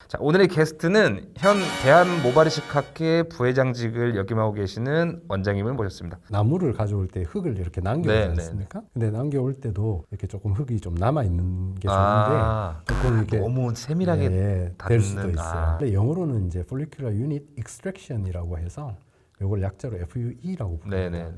자, 오늘의 게스트는 현 대한모발이식학회 부회장직을 역임하고 계시는 원장님을 모셨습니다. 나무를 가져올 때 흙을 이렇게 남겨오지 네, 않습니까? 근데 남겨올 때도 이렇게 조금 흙이 좀 남아있는 게 좋은데 아, 조금 이렇게 너무 세밀하게 될 닿는, 수도 있어요. 근데 영어로는 이제 Follicular Unit Extraction이라고 해서 이걸 약자로 FUE라고 부릅니다. 네네네.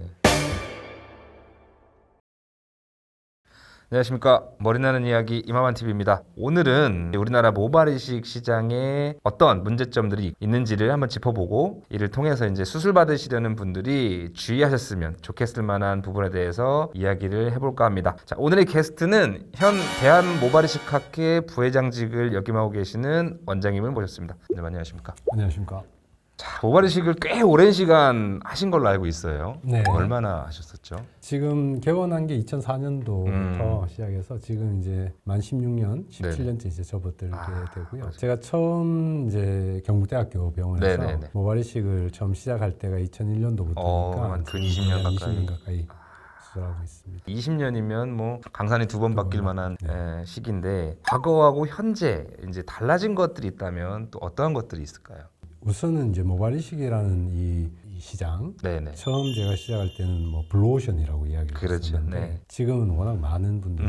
안녕하십니까. 머리나는 이야기 이마만TV입니다. 오늘은 우리나라 모발이식 시장에 어떤 문제점들이 있는지를 한번 짚어보고 이를 통해서 이제 수술 받으시려는 분들이 주의하셨으면 좋겠을 만한 부분에 대해서 이야기를 해볼까 합니다. 자, 오늘의 게스트는 현 대한모발이식학회 부회장직을 역임하고 계시는 원장님을 모셨습니다. 네, 안녕하십니까. 안녕하십니까. 자, 모발이식을 꽤 오랜 시간 하신 걸로 알고 있어요. 네. 얼마나 하셨었죠? 지금 개원한 게 2004년도부터 시작해서 지금 이제 만 16년, 17년째 이제 접어들게 되고요. 맞아요. 제가 처음 이제 경북대학교 병원에서 네네네. 모발이식을 처음 시작할 때가 2001년도부터니까 한 근 20년 가까이. 20년 가까이 수술하고 있습니다. 20년이면 뭐 강산이 두 번 바뀔 만한 네. 시기인데 과거하고 현재 이제 달라진 것들이 있다면 또 어떠한 것들이 있을까요? 우선은 이제 모발이식이라는 이 시장 네네. 처음 제가 시작할 때는 뭐 블루오션이라고 이야기를 그렇죠. 했었는데 네. 지금은 워낙 많은 분들이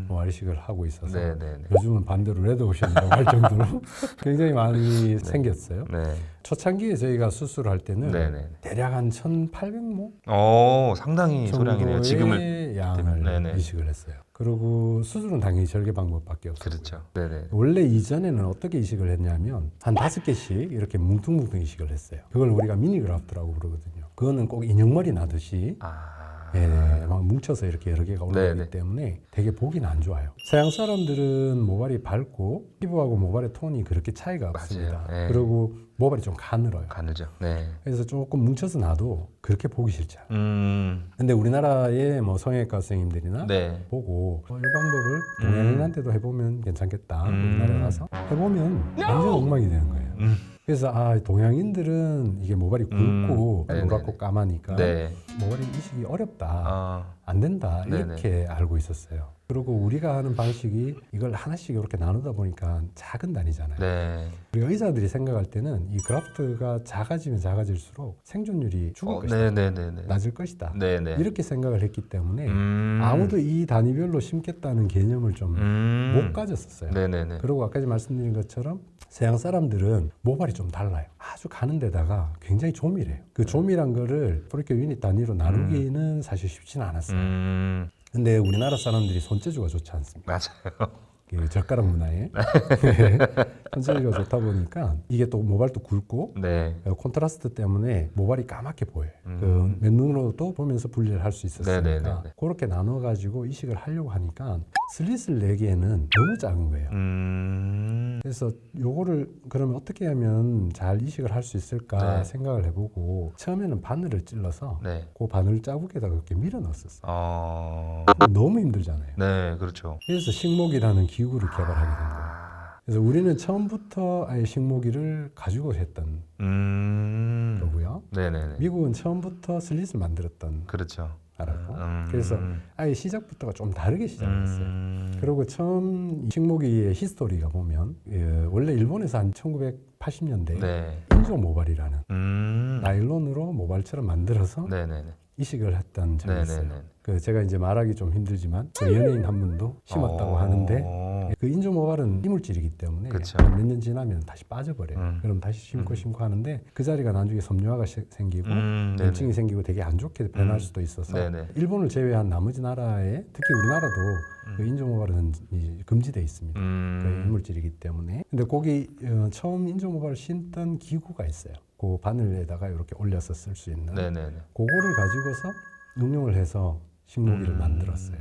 모발이식을 하고 있어서 네네네. 요즘은 반대로 레드오션이라고 할 정도로 굉장히 많이 생겼어요. 네. 초창기에 저희가 수술할 때는 네네. 대략 한 1,800모 상당히 소량이네요. 정도의 지금을 양을 네네. 이식을 했어요. 그리고 수술은 당연히 절개 방법밖에 없었고요. 그렇죠. 네네. 원래 이전에는 어떻게 이식을 했냐면 한 5개씩 이렇게 뭉퉁뭉퉁 이식을 했어요. 그걸 우리가 미니그라프트라고 부르거든요. 그거는 꼭 인형머리 나듯이 막 뭉쳐서 이렇게 여러 개가 올라오기 네네. 때문에 되게 보기는 안 좋아요. 서양 사람들은 모발이 밝고 피부하고 모발의 톤이 그렇게 차이가 없습니다. 네. 그리고 모발이 좀 가늘어요. 가늘죠. 네. 그래서 조금 뭉쳐서 놔도 그렇게 보기 싫지 않아요. 근데 우리나라의 뭐 성형외과 선생님들이나 네. 보고 이 방법을 동양인한테도 해보면 괜찮겠다. 우리나라에 가서 해보면 완전 엉망이 되는 거예요. 그래서 동양인들은 이게 모발이 굵고 네네네. 노랗고 까마니까 네. 모발이 이식이 어렵다. 안 된다. 네네. 이렇게 알고 있었어요. 그리고 우리가 하는 방식이 이걸 하나씩 이렇게 나누다 보니까 작은 단위잖아요. 네. 우리 의사들이 생각할 때는 이 그라프트가 작아지면 작아질수록 생존율이 죽을 것이다. 네네네. 낮을 것이다. 네네. 이렇게 생각을 했기 때문에 아무도 이 단위별로 심겠다는 개념을 좀 못 가졌었어요. 네네네. 그리고 아까 말씀드린 것처럼 서양 사람들은 모발이 좀 달라요. 아주 가는 데다가 굉장히 조밀해요. 그 조밀한 거를 포리큐 유닛 단위로 나누기는 사실 쉽지는 않았어요. 근데 우리나라 사람들이 손재주가 좋지 않습니다. 맞아요. 그 젓가락 문화에 손재주가 좋다 보니까 이게 또 모발도 굵고 네. 콘트라스트 때문에 모발이 까맣게 보여요. 그 맨눈으로도 보면서 분리를 할 수 있었으니까 네네네네. 그렇게 나눠가지고 이식을 하려고 하니까 슬릿을 내기에는 너무 작은 거예요. 그래서 요거를 그러면 어떻게 하면 잘 이식을 할 수 있을까 네. 생각을 해보고 처음에는 바늘을 찔러서 네. 그 바늘 자국에다가 이렇게 밀어 넣었었어요. 어. 너무 힘들잖아요. 네, 그렇죠. 그래서 식모기라는 기구를 개발하게 된 거예요. 그래서 우리는 처음부터 아예 식모기를 가지고 했던 거고요. 네네네. 미국은 처음부터 슬릿을 만들었던 그렇죠. 나라고. 그래서 아예 시작부터가 좀 다르게 시작을 했어요. 그리고 처음 이 식모기의 히스토리가 보면 원래 일본에서 한 1980년대 네. 인조 모발이라는 나일론으로 모발처럼 만들어서 네네네. 이식을 했던 적이 있어요. 네네네. 그 제가 이제 말하기 좀 힘들지만 그 연예인 한 분도 심었다고 하는데 그 인조 모발은 이물질이기 때문에 그쵸. 몇 년 지나면 다시 빠져버려요. 그럼 다시 심고 하는데 그 자리가 나중에 섬유화가 생기고 염증이 생기고 되게 안 좋게 변할 수도 있어서 네네. 일본을 제외한 나머지 나라에 특히 우리나라도 그 인조 모발은 금지돼 있습니다. 그 이물질이기 때문에. 근데 거기 처음 인조 모발을 심던 기구가 있어요. 그 바늘에다가 이렇게 올려서 쓸 수 있는. 네네네. 그거를 가지고서 응용을 해서 식모기를 만들었어요.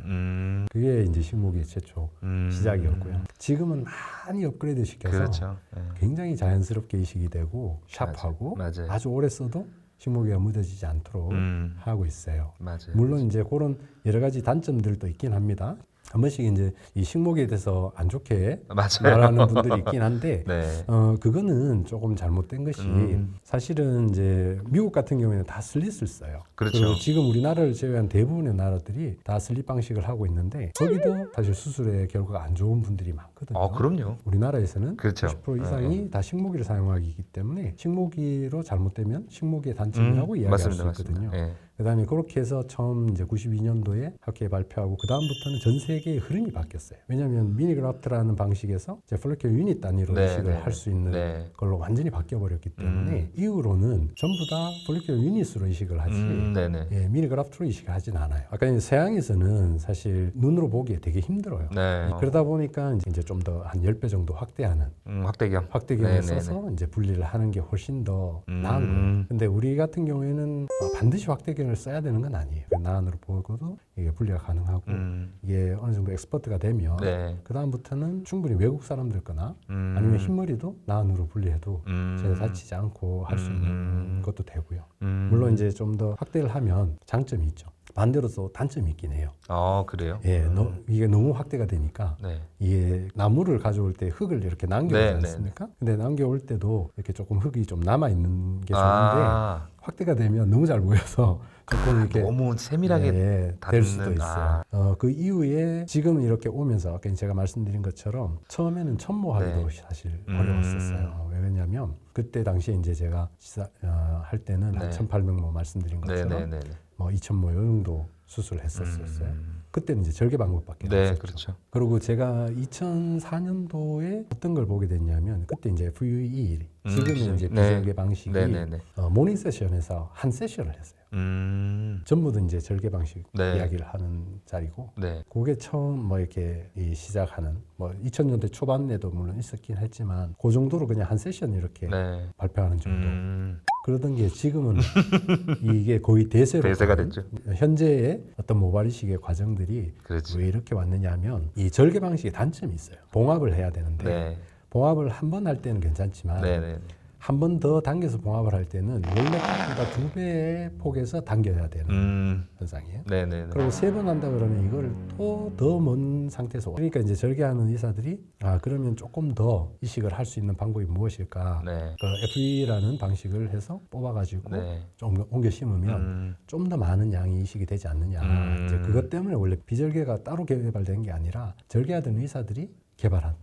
그게 이제 식모기의 최초 시작이었고요. 지금은 많이 업그레이드 시켜서 그렇죠. 네. 굉장히 자연스럽게 이식이 되고 샵하고 맞아요. 아주 오래 써도 식모기가 묻어지지 않도록 하고 있어요. 맞아요. 물론 이제 그런 여러 가지 단점들도 있긴 합니다. 한 번씩 이제 이 식목에 대해서 안 좋게 맞아요. 말하는 분들이 있긴 한데 네. 그거는 조금 잘못된 것이 사실은 이제 미국 같은 경우에는 다 슬릿을 써요. 그렇죠. 그리고 지금 우리나라를 제외한 대부분의 나라들이 다 슬릿 방식을 하고 있는데 거기도 사실 수술의 결과가 안 좋은 분들이 많거든요. 아, 그럼요. 우리나라에서는 그렇죠. 90% 이상이 다 식모기를 사용하기 때문에 식모기로 잘못되면 식모기의 단점이라고 이야기할 수 맞습니다. 있거든요. 맞습니다. 예. 그다음에 그렇게 해서 처음 이제 92년도에 학회에 발표하고 그 다음부터는 전 세계의 흐름이 바뀌었어요. 왜냐하면 미니그라프트라는 방식에서 이제 폴리큘러 유닛 단위로 네, 이식을 네, 할 수 있는 네. 걸로 완전히 바뀌어 버렸기 때문에 이후로는 전부 다 폴리큘러 유닛으로 이식을 하지 네네. 예, 미니그라프트로 이식을 하진 않아요. 아까 이제 서양에서는 사실 눈으로 보기에 되게 힘들어요. 네. 그러다 보니까 이제 좀 더 한 10배 정도 확대하는 확대경. 확대경을 네네네. 써서 이제 분리를 하는 게 훨씬 더 나은 거예요. 근데 우리 같은 경우에는 반드시 확대경을 써야 되는 건 아니에요. 나안으로 보고도 이게 분리가 가능하고 이게 어느 정도 엑스퍼트가 되면 네. 그 다음부터는 충분히 외국 사람들 거나 아니면 흰머리도 나안으로 분리해도 전혀 다치지 않고 할 수 있는 것도 되고요. 물론 이제 좀 더 확대를 하면 장점이 있죠. 반대로 또 단점이 있긴 해요. 그래요? 예, 이게 너무 확대가 되니까 네. 이게 나무를 가져올 때 흙을 이렇게 남겨오지 네, 않습니까? 근데 남겨올 때도 이렇게 조금 흙이 좀 남아 있는 게 좋은데 아, 확대가 되면 너무 잘 보여서 조금 이렇게 너무 세밀하게 될 닿는, 수도 있어요. 그 이후에 지금 이렇게 오면서 아까 제가 말씀드린 것처럼 처음에는 천모하기도 네. 사실 어려웠었어요. 왜냐하면 그때 당시에 이제 제가 할 때는 한 네. 1800모 말씀드린 것처럼 네네네. 뭐 2000모 이 정도 수술을 했었어요. 그때는 이제 절개 방법밖에 네, 없었죠. 그렇죠. 그리고 제가 2004년도에 어떤 걸 보게 됐냐면 그때 이제 VUE 지금은 이제 네. 비절개 방식이 네네네. 모닝 세션에서 한 세션을 했어요. 전부 다 이제 절개 방식 네. 이야기를 하는 자리고 네. 그게 처음 뭐 이렇게 시작하는 뭐 2000년대 초반에도 물론 있었긴 했지만 그 정도로 그냥 한 세션 이렇게 네. 발표하는 정도 그러던 게 지금은 이게 거의 대세로 대세가 가는 됐죠. 현재의 어떤 모발 이식의 과정들이 그렇지. 왜 이렇게 왔느냐 하면 이 절개 방식에 단점이 있어요. 봉합을 해야 되는데 네. 봉합을 한 번 할 때는 괜찮지만 네네. 한 번 더 당겨서 봉합을 할 때는 원래 것보다 2배의 폭에서 당겨야 되는 현상이에요. 네네네. 그리고 3번 한다 그러면 이걸 또 더 먼 상태에서 그러니까 이제 절개하는 의사들이 그러면 조금 더 이식을 할 수 있는 방법이 무엇일까? 네. 그 FE라는 방식을 해서 뽑아가지고 네. 좀 옮겨 심으면 좀 더 많은 양이 이식이 되지 않느냐. 이제 그것 때문에 원래 비절개가 따로 개발된 게 아니라 절개하던 의사들이 개발한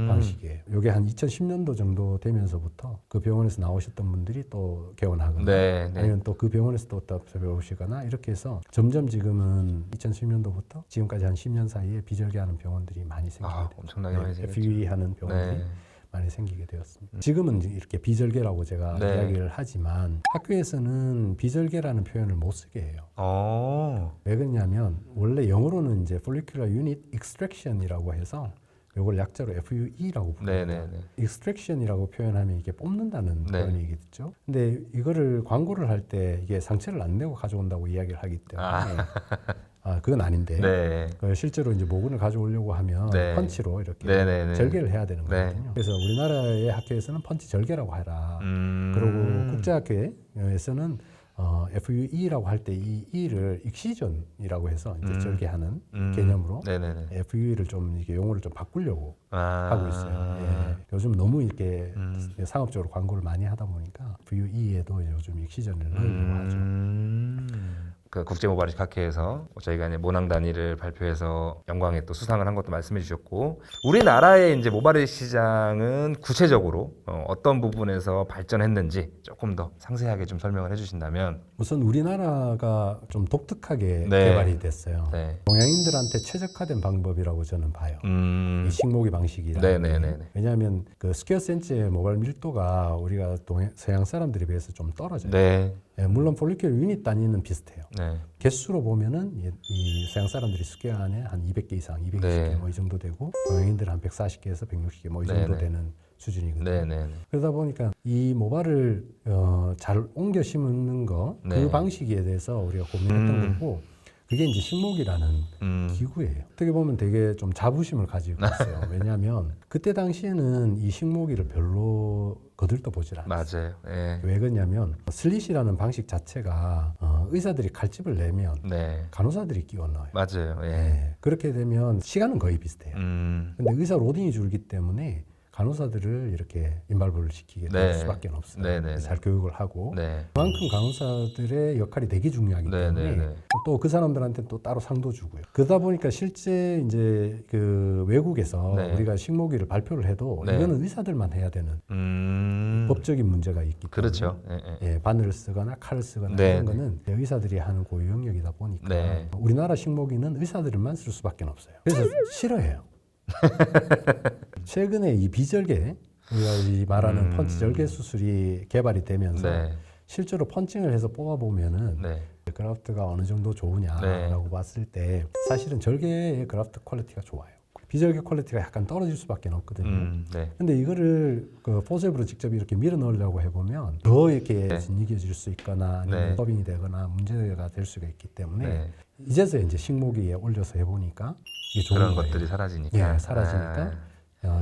방식이에요. 이게 한 2010년도 정도 되면서부터 그 병원에서 나오셨던 분들이 또 개원하거나 네. 네. 아니면 또 그 병원에서 또 배우시거나 이렇게 해서 점점 지금은 2010년도부터 지금까지 한 10년 사이에 비절개하는 병원들이 많이 생기게 됐어요. 엄청나게 많이 생겼죠. FEE 하는 병원들이 네. 많이 생기게 되었습니다. 지금은 이제 이렇게 비절개라고 제가 네. 이야기를 하지만 학교에서는 비절개라는 표현을 못 쓰게 해요. 왜 그러냐면 원래 영어로는 이제 follicular unit extraction이라고 해서 이걸 약자로 FUE라고 부릅니다. 네네네. extraction이라고 표현하면 이게 뽑는다는 네. 그런 얘기겠죠. 근데 이거를 광고를 할 때 이게 상처를 안 내고 가져온다고 이야기를 하기 때문에 그건 아닌데 네. 실제로 이제 모근을 가져오려고 하면 네. 펀치로 이렇게 네네네. 절개를 해야 되는 네. 거거든요. 그래서 우리나라의 학교에서는 펀치 절개라고 해라. 그리고 국제학교에서는 FUE라고 할 때 이 E를 익시전이라고 해서 이제 절개하는 개념으로 네네네. FUE를 좀 이게 용어를 좀 바꾸려고 하고 있어요. 예. 요즘 너무 이렇게 상업적으로 광고를 많이 하다 보니까 FUE에도 요즘 익시전을 넣으려고 하죠. 그 국제 모발 이식 학회에서 저희가 이제 모낭 단위를 발표해서 영광에 또 수상을 한 것도 말씀해 주셨고, 우리나라의 이제 모발 이식 시장은 구체적으로 어떤 부분에서 발전했는지 조금 더 상세하게 좀 설명을 해주신다면. 우선 우리나라가 좀 독특하게 네. 개발이 됐어요. 네. 동양인들한테 최적화된 방법이라고 저는 봐요. 이 식모기 방식이라는 네네네. 게. 왜냐하면 그 스퀘어 센치의 모발 밀도가 우리가 서양 사람들에 비해서 좀 떨어져요. 네. 예, 물론 폴리큘러 유닛 단위는 비슷해요. 네. 개수로 보면은 이 서양 사람들이 스퀘어 안에 한 200개 이상, 220개 네. 뭐 이 정도 되고 동양인들은 한 140개에서 160개 뭐 이 정도 네네. 되는 수준이거든요. 네네. 그러다 보니까 이 모발을 잘 옮겨 심는 거 그 네. 방식에 대해서 우리가 고민했던 거고 그게 이제 식목이라는 기구예요. 어떻게 보면 되게 좀 자부심을 가지고 있어요. 왜냐하면 그때 당시에는 이 식목일을 별로 거들떠 보질 않았어요. 맞아요. 예. 왜 그러냐면 슬릿이라는 방식 자체가 의사들이 칼집을 내면 네. 간호사들이 끼워 넣어요. 맞아요. 예. 네. 그렇게 되면 시간은 거의 비슷해요. 근데 의사 로딩이 줄기 때문에 간호사들을 이렇게 인발부를 시키게 될 네. 수밖에 없어요. 네, 네, 잘 교육을 하고 네. 그만큼 간호사들의 역할이 되게 중요하기 네, 때문에 네, 네. 또 그 사람들한테 또 따로 상도 주고요. 그러다 보니까 실제 이제 그 외국에서 네. 우리가 식목일을 발표를 해도 네. 이거는 의사들만 해야 되는 법적인 문제가 있기 때문에 그렇죠. 예, 예. 예, 바늘을 쓰거나 칼을 쓰거나 네, 이런 네. 거는 의사들이 하는 고유 영역이다 보니까 네. 우리나라 식목일은 의사들만 쓸 수밖에 없어요. 그래서 싫어해요. 최근에 이 비절개 우리가 이 말하는 펀치 절개 수술이 개발이 되면서 네. 실제로 펀칭을 해서 뽑아 보면은 네. 그라프트가 어느 정도 좋으냐라고 네. 봤을 때 사실은 절개의 그라프트 퀄리티가 좋아요. 비절개 퀄리티가 약간 떨어질 수밖에 없거든요. 네. 근데 이거를 그 포셉으로 직접 이렇게 밀어 넣으려고 해보면 더 이렇게 네. 진이겨질 수 있거나 아니면 네. 더빙이 되거나 문제가 될 수가 있기 때문에 네. 이제서 이제 식목일에 올려서 해보니까 이게 좋은 그런 거예요. 것들이 사라지니까. 예, 사라지니까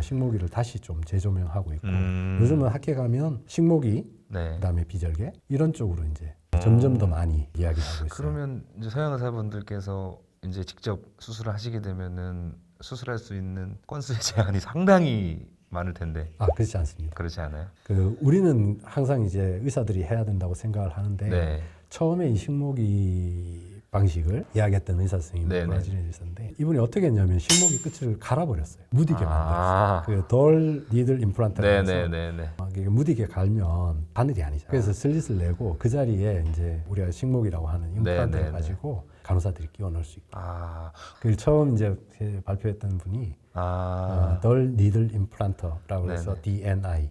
식목일을 다시 좀 재조명하고 있고 음. 요즘은 학회 가면 식목일 네. 그다음에 비절개 이런 쪽으로 이제 점점 더 많이 이야기하고 있어요. 그러면 이제 서양 의사분들께서 이제 직접 수술을 하시게 되면은 수술할 수 있는 건수의 제한이 상당히 많을 텐데 그렇지 않습니다. 그렇지 않아요? 그 우리는 항상 이제 의사들이 해야 된다고 생각을 하는데 네. 처음에 이 식목이 방식을 이야기했던 의사 선생님이 네네. 브라질에 있었는데 이분이 어떻게 했냐면 식목이 끝을 갈아버렸어요. 무디게 만들었어요. 아. 그돌 니들 임플란트라고 해서 네네네네. 이게 무디게 갈면 바늘이 아니잖아요. 그래서 슬릿을 내고 그 자리에 이제 우리가 식목이라고 하는 임플란트를 네네네. 가지고 간호사들이 끼워 넣을 수 있고 아. 그걸 처음 이제 발표했던 분이 덜 니들 임플란터라고 해서 DNI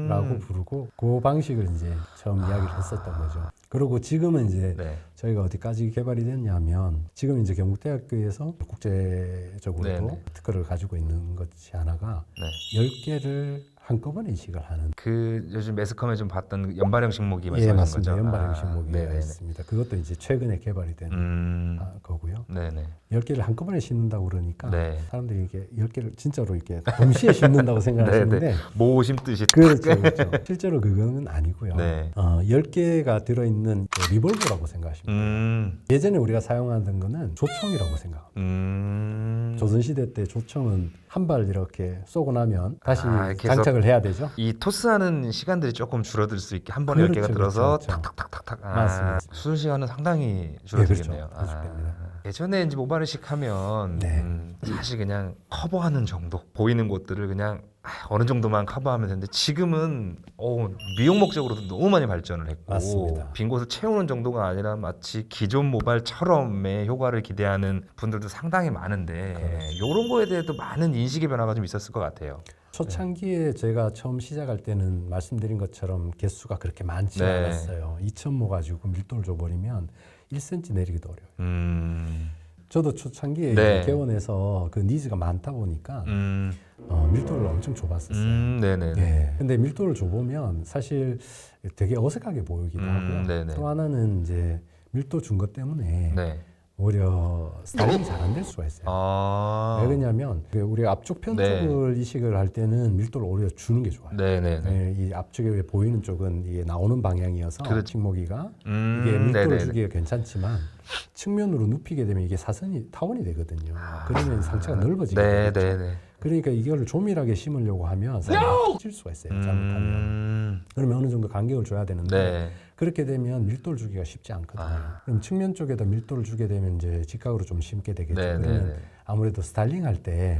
라고 부르고 그 방식을 이제 처음 이야기를 했었던 거죠. 그리고 지금은 이제 네. 저희가 어디까지 개발이 됐냐면 지금 이제 경북대학교에서 국제적으로도 네네. 특허를 가지고 있는 것이 하나가 네. 10개를 한꺼번에 이식을 하는 그 요즘 매스컴에 좀 봤던 연발형 식목이 예, 말씀하신 맞습니다. 거죠? 연발형 식목이 네네네. 있습니다. 그것도 이제 최근에 개발이 된 거고요. 네네. 10개를 한꺼번에 심는다고 그러니까 네. 사람들이 이게 10개를 진짜로 이렇게 동시에 심는다고 생각하시는데 네네. 모 심듯이 그렇죠, 그렇죠. 실제로 그거는 아니고요. 네. 10개가 들어있는 그 리볼버라고 생각하시면 돼요. 예전에 우리가 사용하던 거는 조총이라고 생각합니다. 조선시대 때 조총은 한 발 이렇게 쏘고 나면 다시 이렇게 해서 장착을 해야 되죠. 이 토스하는 시간들이 조금 줄어들 수 있게 한 번에 그렇죠, 10개가 들어서 그렇죠. 탁탁탁탁탁. 맞습니다. 수술 시간은 상당히 예, 줄어들겠네요. 그렇죠. 줄어듭니다. 예전에 이제 모발이식 하면 네. 사실 그냥 커버하는 정도 보이는 곳들을 그냥 어느 정도만 커버하면 되는데 지금은 미용 목적으로도 너무 많이 발전을 했고 맞습니다. 빈 곳을 채우는 정도가 아니라 마치 기존 모발처럼의 효과를 기대하는 분들도 상당히 많은데 이런 거에 대해도 많은 인식의 변화가 좀 있었을 것 같아요. 초창기에 제가 처음 시작할 때는 말씀드린 것처럼 개수가 그렇게 많지 네. 않았어요. 2,000모 가지고 밀도를 줘버리면 1cm 내리기도 어려워요. 저도 초창기에 네. 개원해서 그 니즈가 많다 보니까 밀도를 엄청 좁았었어요. 네네. 예. 근데 밀도를 줘보면 사실 되게 어색하게 보이기도 하고요. 네네. 또 하나는 이제 밀도 준 것 때문에 네. 오히려 스타일링이 잘 안 될 수가 있어요. 왜 그러냐면 우리가 앞쪽 편 네. 쪽을 이식을 할 때는 밀도를 오히려 주는 게 좋아요. 네네네. 예, 이 앞쪽에 보이는 쪽은 이게 나오는 방향이어서 그렇죠. 식목이가 이게 밀도를 네네네. 주기가 괜찮지만 측면으로 눕히게 되면 이게 타원이 되거든요. 그러면 상처가 넓어지게 되겠죠. 네네네. 그러니까 이걸 조밀하게 심으려고 하면 사람이 찢을 수가 있어요. 잘못하면. 그러면 어느 정도 간격을 줘야 되는데 네. 그렇게 되면 밀도를 주기가 쉽지 않거든요. 그럼 측면 쪽에다 밀도를 주게 되면 이제 직각으로 좀 심게 되겠죠. 네네네. 그러면 아무래도 스타일링 할 때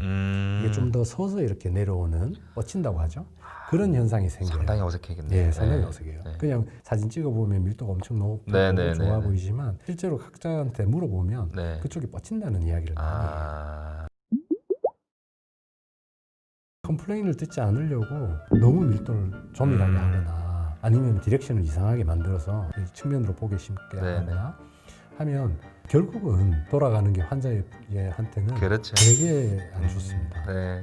이게 좀 더 서서 이렇게 내려오는 뻗친다고 하죠. 그런 현상이 생겨요. 상당히 어색하겠네요. 네, 상당히 어색해요. 네. 그냥 사진 찍어보면 밀도가 엄청 높고 네네네. 좋아 보이지만 실제로 각자한테 물어보면 네. 그쪽이 뻗친다는 이야기를 많이 해요. 컴플레인을 듣지 않으려고 너무 밀도를 조밀하게 하거나 아니면 디렉션을 이상하게 만들어서 측면으로 보기 쉽게 하거나 하면 결국은 돌아가는 게 환자한테는 그렇죠. 되게 안 좋습니다. 네.